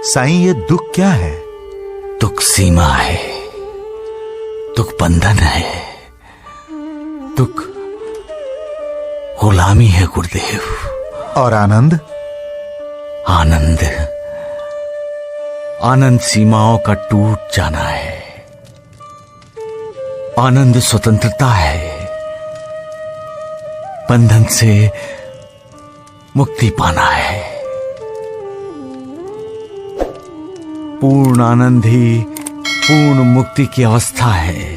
साईं, ये दुख क्या है? दुख सीमा है, दुख बंधन है, दुख गुलामी है गुरुदेव। और आनंद? आनंद, आनंद सीमाओं का टूट जाना है। आनंद स्वतंत्रता है, बंधन से मुक्ति पाना है। पूर्ण आनंद ही पूर्ण मुक्ति की अवस्था है।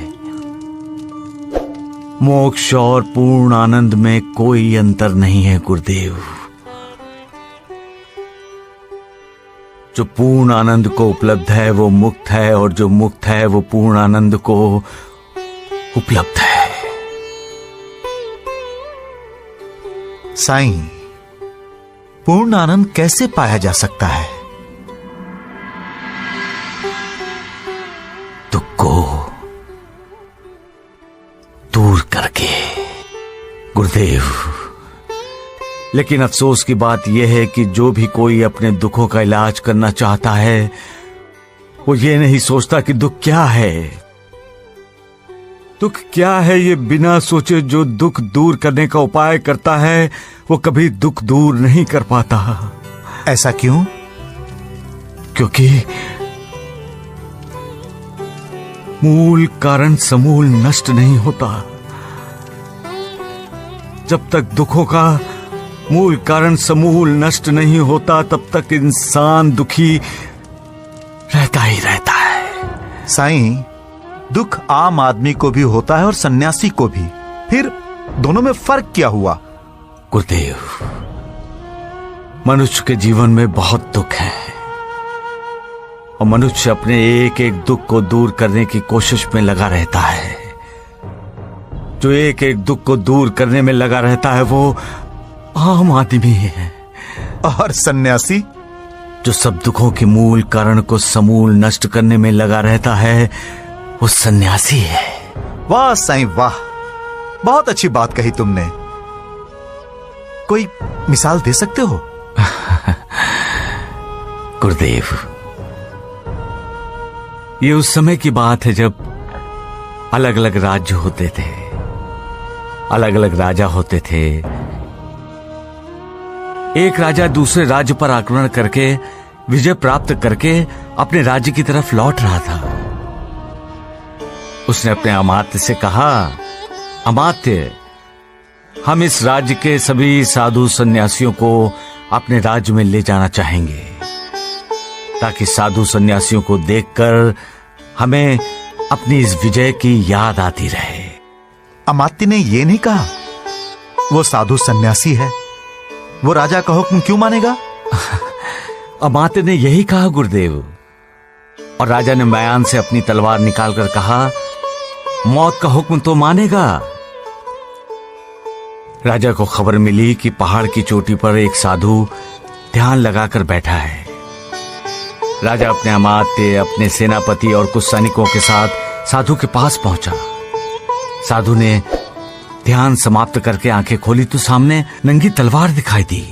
मोक्ष और पूर्ण आनंद में कोई अंतर नहीं है गुरुदेव। जो पूर्ण आनंद को उपलब्ध है वो मुक्त है, और जो मुक्त है वो पूर्ण आनंद को उपलब्ध है। साईं, पूर्ण आनंद कैसे पाया जा सकता है? दुख को दूर करके गुरुदेव। लेकिन अफसोस की बात यह है कि जो भी कोई अपने दुखों का इलाज करना चाहता है वो ये नहीं सोचता कि दुख क्या है। दुख क्या है ये बिना सोचे जो दुख दूर करने का उपाय करता है वो कभी दुख दूर नहीं कर पाता। ऐसा क्यों? क्योंकि मूल कारण समूल नष्ट नहीं होता। जब तक दुखों का मूल कारण समूल नष्ट नहीं होता तब तक इंसान दुखी रहता ही रहता है। साईं, दुख आम आदमी को भी होता है और सन्यासी को भी, फिर दोनों में फर्क क्या हुआ? गुरुदेव, मनुष्य के जीवन में बहुत दुख है और मनुष्य अपने एक एक दुख को दूर करने की कोशिश में लगा रहता है। जो एक एक दुख को दूर करने में लगा रहता है वो आम आदमी है। और सन्यासी? जो सब दुखों के मूल कारण को समूल नष्ट करने में लगा रहता है वो सन्यासी है। वाह साईं वाह, बहुत अच्छी बात कही तुमने। कोई मिसाल दे सकते हो? गुरुदेव, ये उस समय की बात है जब अलग अलग राज्य होते थे, अलग अलग राजा होते थे। एक राजा दूसरे राज्य पर आक्रमण करके विजय प्राप्त करके अपने राज्य की तरफ लौट रहा था। उसने अपने अमात्य से कहा, अमात्य, हम इस राज्य के सभी साधु सन्यासियों को अपने राज्य में ले जाना चाहेंगे ताकि साधु सन्यासियों को देखकर हमें अपनी इस विजय की याद आती रहे। अमात्य ने यह नहीं कहा वो साधु सन्यासी है, वो राजा का हुक्म क्यों मानेगा? अमात्य ने यही कहा गुरुदेव। और राजा ने म्यान से अपनी तलवार निकालकर कहा, मौत का हुक्म तो मानेगा। राजा को खबर मिली कि पहाड़ की चोटी पर एक साधु ध्यान लगाकर बैठा है। राजा अपने अमात्य, अपने सेनापति और कुछ सैनिकों के साथ साधु के पास पहुंचा। साधु ने ध्यान समाप्त करके आंखें खोली तो सामने नंगी तलवार दिखाई दी।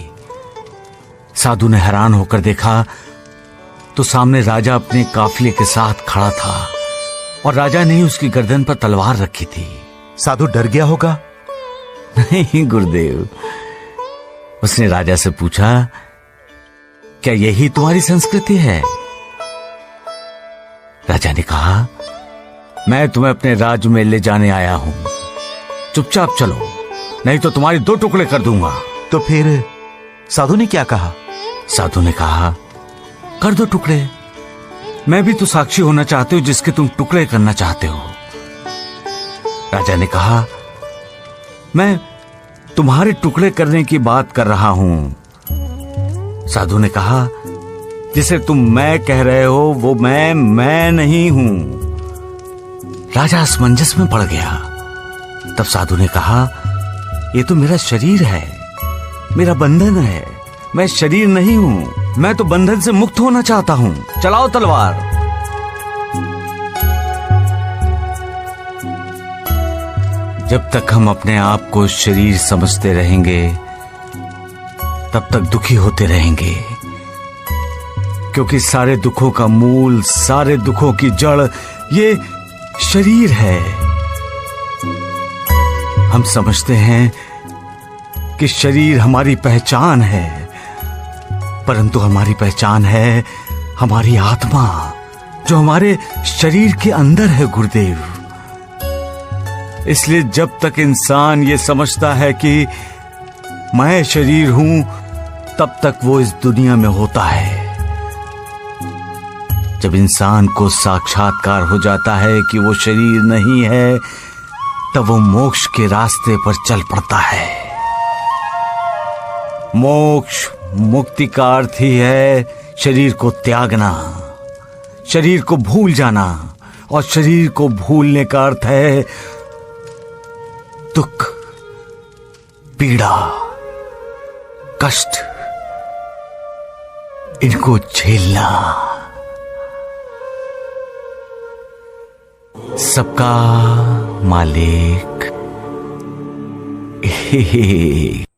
साधु ने हैरान होकर देखा तो सामने राजा अपने काफिले के साथ खड़ा था और राजा ने उसकी गर्दन पर तलवार रखी थी। साधु डर गया होगा? नहीं गुरुदेव, उसने राजा से पूछा, क्या यही तुम्हारी संस्कृति है? राजा ने कहा, मैं तुम्हें अपने राज्य में ले जाने आया हूं, चुपचाप चलो नहीं तो तुम्हारी दो टुकड़े कर दूंगा। तो फिर साधु ने क्या कहा? साधु ने कहा, कर दो टुकड़े, मैं भी तो साक्षी होना चाहती हूं जिसके तुम टुकड़े करना चाहते हो। राजा ने कहा, मैं तुम्हारे टुकड़े करने की बात कर रहा हूं। साधु ने कहा, जिसे तुम मैं कह रहे हो वो मैं नहीं हूं। राजा असमंजस में पड़ गया। तब साधु ने कहा, ये तो मेरा शरीर है, मेरा बंधन है, मैं शरीर नहीं हूं, मैं तो बंधन से मुक्त होना चाहता हूं, चलाओ तलवार। जब तक हम अपने आप को शरीर समझते रहेंगे तब तक दुखी होते रहेंगे, क्योंकि सारे दुखों का मूल, सारे दुखों की जड़ ये शरीर है। हम समझते हैं कि शरीर हमारी पहचान है, परंतु हमारी पहचान है हमारी आत्मा, जो हमारे शरीर के अंदर है गुरुदेव। इसलिए जब तक इंसान ये समझता है कि मैं शरीर हूं, तब तक वो इस दुनिया में होता है। जब इंसान को साक्षात्कार हो जाता है कि वो शरीर नहीं है, तब वो मोक्ष के रास्ते पर चल पड़ता है। मोक्ष, मुक्ति का अर्थ ही है शरीर को त्यागना, शरीर को भूल जाना, और शरीर को भूलने का अर्थ है दुख, पीड़ा, कष्ट, इनको झेलना। सबका मालिक एक।